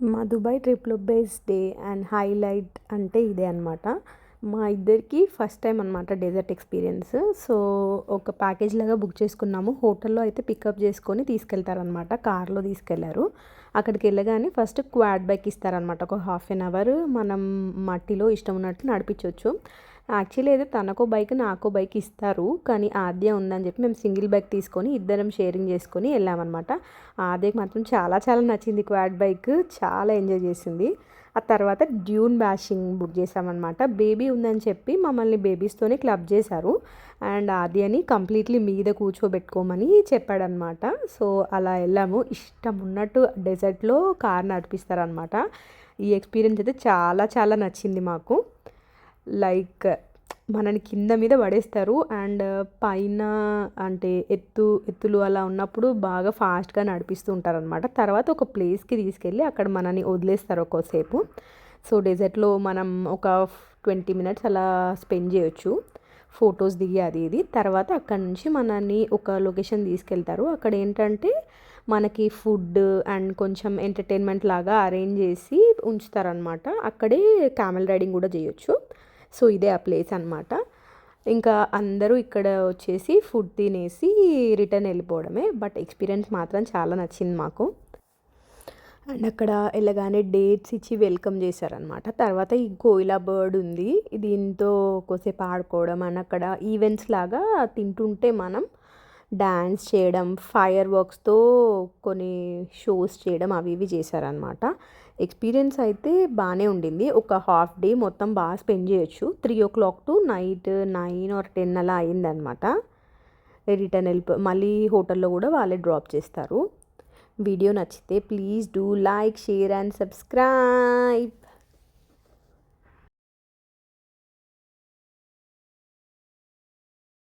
మా దుబాయ్ ట్రిప్‌లో best day and highlight అంటే ఇదే అనమాట. మా ఇద్దరికీ ఫస్ట్ టైమ్ అనమాట డెజర్ట్ ఎక్స్‌పీరియన్స్. సో, ఒక ప్యాకేజ్ లాగా బుక్ చేసుకున్నాము. హోటల్‌లో అయితే పికప్ చేసుకొని తీసుకెళ్తారనమాట. కార్‌లో తీసుకెళ్లారు. అక్కడికెళ్ళగానే ఫస్ట్ క్వాడ్ బైక్ ఇస్తారనమాట. ఒక హాఫ్ ఎన్ అవర్ మనం మట్టిలో ఇష్టం ఉన్నట్టు నడిపించొచ్చు. యాక్చువల్లీ అయితే తనకో బైక్, నాకో బైక్ ఇస్తారు. కానీ ఆద్య ఉందని చెప్పి మేము సింగిల్ బైక్ తీసుకొని ఇద్దరం షేరింగ్ చేసుకొని వెళ్ళామన్నమాట. ఆద్యకి మాత్రం చాలా చాలా నచ్చింది క్వాడ్ బైక్. చాలా ఎంజాయ్ చేసింది. ఆ తర్వాత డ్యూన్ బ్యాషింగ్ బుక్ చేసామన్నమాట. బేబీ ఉందని చెప్పి మమ్మల్ని బేబీస్తోనే క్లబ్ చేశారు. అండ్ ఆద్యని కంప్లీట్లీ మీద కూర్చోబెట్టుకోమని చెప్పాడనమాట. సో అలా వెళ్ళాము. ఇష్టం ఉన్నట్టు డెజర్ట్లో కార్ నడిపిస్తారనమాట. ఈ ఎక్స్పీరియన్స్ అయితే చాలా చాలా నచ్చింది మాకు. లైక్ మనని కింద మీద పడేస్తారు. అండ్ పైన అంటే ఎత్తులు అలా ఉన్నప్పుడు బాగా ఫాస్ట్గా నడిపిస్తూ ఉంటారనమాట. తర్వాత ఒక ప్లేస్కి తీసుకెళ్ళి అక్కడ మనని వదిలేస్తారు ఒక్కోసేపు. సో డెజర్ట్లో మనం ఒక 20 మినిట్స్ అలా స్పెండ్ చేయొచ్చు. ఫొటోస్ దిగి అది ఇది. తర్వాత అక్కడ నుంచి మనల్ని ఒక లొకేషన్ తీసుకెళ్తారు. అక్కడ ఏంటంటే మనకి ఫుడ్ అండ్ కొంచెం ఎంటర్టైన్మెంట్ లాగా అరేంజ్ చేసి ఉంచుతారనమాట. అక్కడే క్యామెల్ రైడింగ్ కూడా చేయొచ్చు. సో ఇదే ఆ ప్లేస్ అనమాట. ఇంకా అందరూ ఇక్కడ వచ్చేసి ఫుడ్ తినేసి రిటర్న్ వెళ్ళిపోవడమే. బట్ ఎక్స్పీరియన్స్ మాత్రం చాలా నచ్చింది మాకు. అండ్ అక్కడ వెళ్ళగానే డేట్స్ ఇచ్చి వెల్కమ్ చేశారనమాట. తర్వాత ఈ కోయిలా బర్డ్ ఉంది. దీంతో కొద్దిసేపు ఆడుకోవడం అండ్ అక్కడ ఈవెంట్స్ లాగా తింటుంటే మనం డ్యాన్స్ చేయడం, ఫైర్ వర్క్స్తో కొన్ని షోస్ చేయడం అవి ఇవి చేశారనమాట. ఎక్స్పీరియన్స్ అయితే బాగానే ఉండింది. ఒక హాఫ్ డే మొత్తం బాగా స్పెండ్ చేయొచ్చు. 3 o'clock టు నైట్ 9 or 10 అలా అయిందనమాట. రిటర్న్ మళ్ళీ హోటల్లో కూడా వాళ్ళే డ్రాప్ చేస్తారు. వీడియో నచ్చితే please do like, share and subscribe.